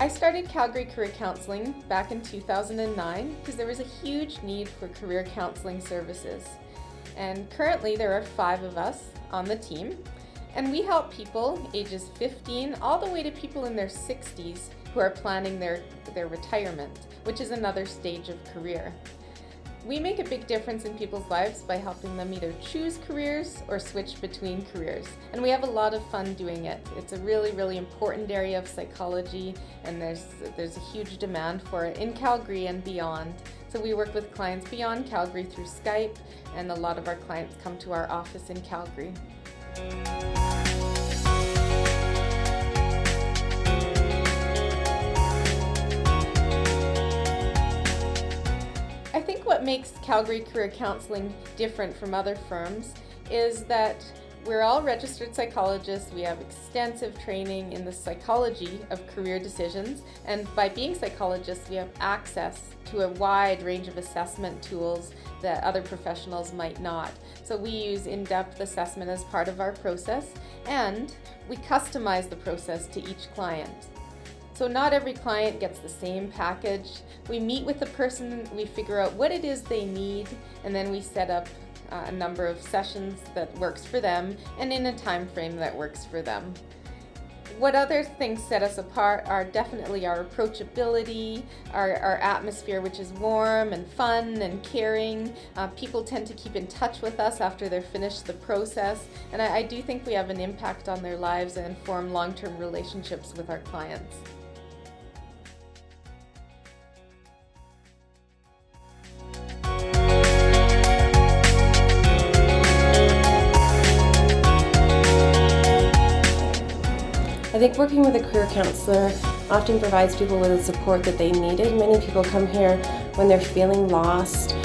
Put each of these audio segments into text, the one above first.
I started Calgary Career Counseling back in 2009 because there was a huge need for career counseling services. And currently there are 5 of us on the team, and we help people ages 15 all the way to people in their 60s who are planning their retirement, which is another stage of career. We make a big difference in people's lives by helping them either choose careers or switch between careers. And we have a lot of fun doing it. It's a really, really important area of psychology, and there's a huge demand for it in Calgary and beyond. So we work with clients beyond Calgary through Skype, and a lot of our clients come to our office in Calgary. I think what makes Calgary Career Counseling different from other firms is that we're all registered psychologists. We have extensive training in the psychology of career decisions, and by being psychologists, we have access to a wide range of assessment tools that other professionals might not. So we use in-depth assessment as part of our process, and we customize the process to each client. So not every client gets the same package. We meet with the person, we figure out what it is they need, and then we set up a number of sessions that works for them and in a time frame that works for them. What other things set us apart are definitely our approachability, our atmosphere, which is warm and fun and caring. People tend to keep in touch with us after they're finished the process, and I do think we have an impact on their lives and form long-term relationships with our clients. I think working with a career counselor often provides people with the support that they needed. Many people come here when they're feeling lost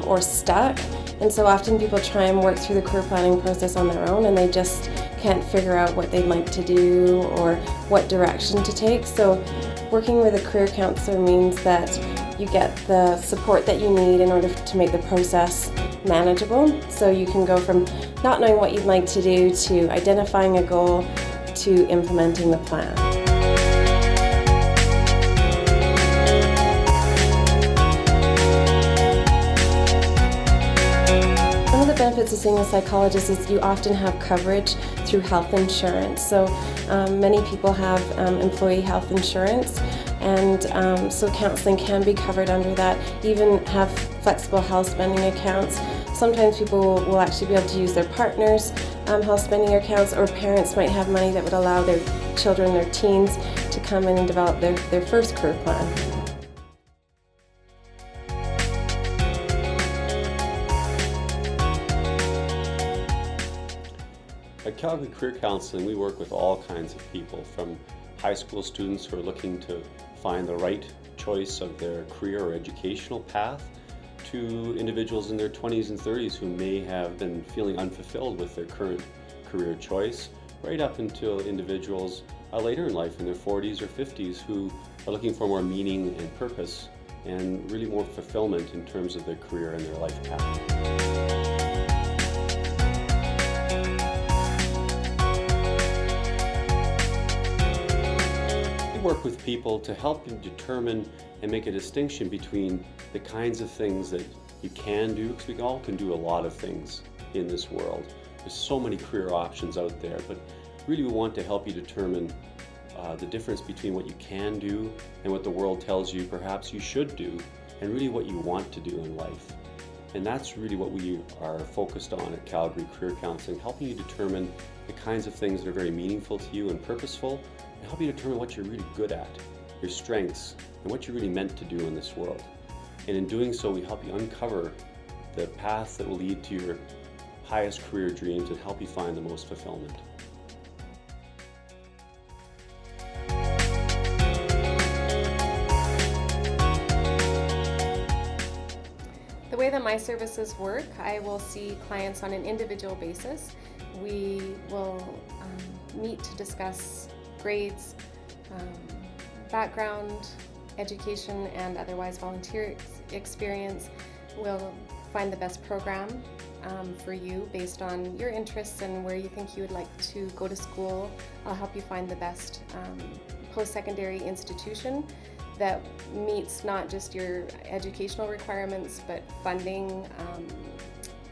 or stuck, and so often people try and work through the career planning process on their own, and they just can't figure out what they'd like to do or what direction to take. So working with a career counselor means that you get the support that you need in order to make the process manageable. So you can go from not knowing what you'd like to do to identifying a goal to implementing the plan. One of the benefits of seeing a psychologist is you often have coverage through health insurance. So many people have employee health insurance, and so counseling can be covered under that, even have flexible health spending accounts. Sometimes people will actually be able to use their partner's health spending accounts, or parents might have money that would allow their children, their teens, to come in and develop their first career plan. At Calgary Career Counseling, we work with all kinds of people, from high school students who are looking to find the right choice of their career or educational path, to individuals in their 20s and 30s who may have been feeling unfulfilled with their current career choice, right up until individuals later in life in their 40s or 50s who are looking for more meaning and purpose and really more fulfillment in terms of their career and their life path. Work with people to help them determine and make a distinction between the kinds of things that you can do, because we all can do a lot of things in this world. There's so many career options out there, but really we want to help you determine the difference between what you can do and what the world tells you perhaps you should do, and really what you want to do in life. And that's really what we are focused on at Calgary Career Counseling, helping you determine the kinds of things that are very meaningful to you and purposeful, and help you determine what you're really good at, your strengths, and what you're really meant to do in this world. And in doing so, we help you uncover the path that will lead to your highest career dreams and help you find the most fulfillment. The way that my services work, I will see clients on an individual basis. We will meet to discuss grades, background, education, and otherwise volunteer experience. We'll find the best program for you based on your interests and where you think you would like to go to school. I'll help you find the best post-secondary institution that meets not just your educational requirements, but funding,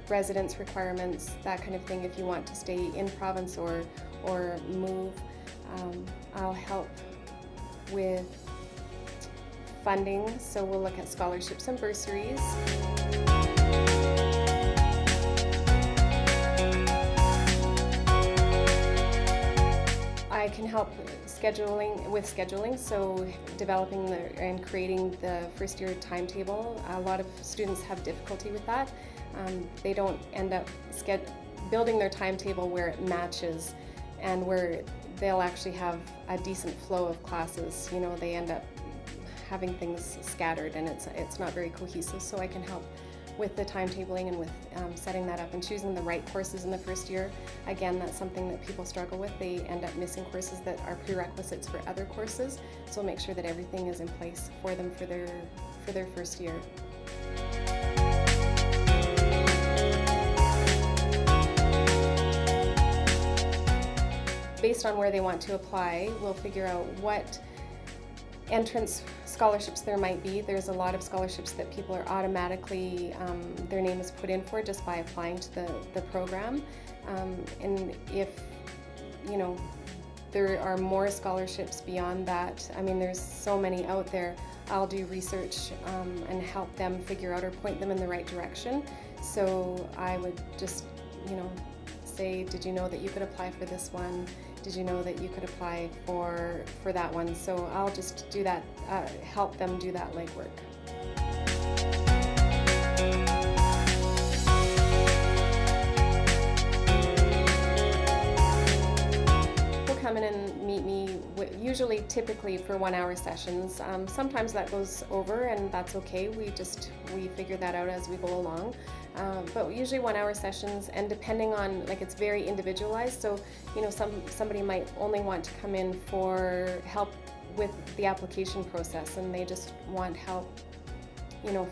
residence requirements, that kind of thing. If you want to stay in province or move, I'll help with funding. So we'll look at scholarships and bursaries. I can help scheduling, so developing and creating the first year timetable. A lot of students have difficulty with that. They don't end up building their timetable where it matches and where they'll actually have a decent flow of classes. You know, they end up having things scattered and it's not very cohesive, so I can help with the timetabling and with setting that up and choosing the right courses in the first year. Again, that's something that people struggle with. They end up missing courses that are prerequisites for other courses, so make sure that everything is in place for them for their first year. Based on where they want to apply, we'll figure out what entrance scholarships there might be. There's a lot of scholarships that people are automatically, their name is put in for just by applying to the program. And if, you know, there are more scholarships beyond that, I mean, there's so many out there, I'll do research and help them figure out or point them in the right direction. So I would just, you know, say, did you know that you could apply for this one? Did you know that you could apply for that one? So I'll just do that, help them do that legwork. They'll come in and meet me, usually typically for 1 hour sessions. Sometimes that goes over and that's okay. We figure that out as we go along. But usually 1 hour sessions, and depending on, like, it's very individualized, so you know, somebody might only want to come in for help with the application process and they just want help, you know,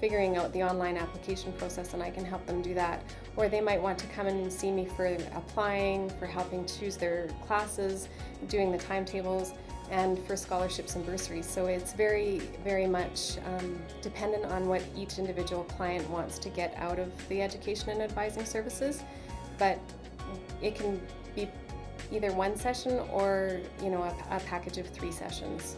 figuring out the online application process, and I can help them do that. Or they might want to come in and see me for applying, for helping choose their classes, doing the timetables, and for scholarships and bursaries. So it's very, very much dependent on what each individual client wants to get out of the education and advising services. But it can be either one session or, you know, a package of 3 sessions.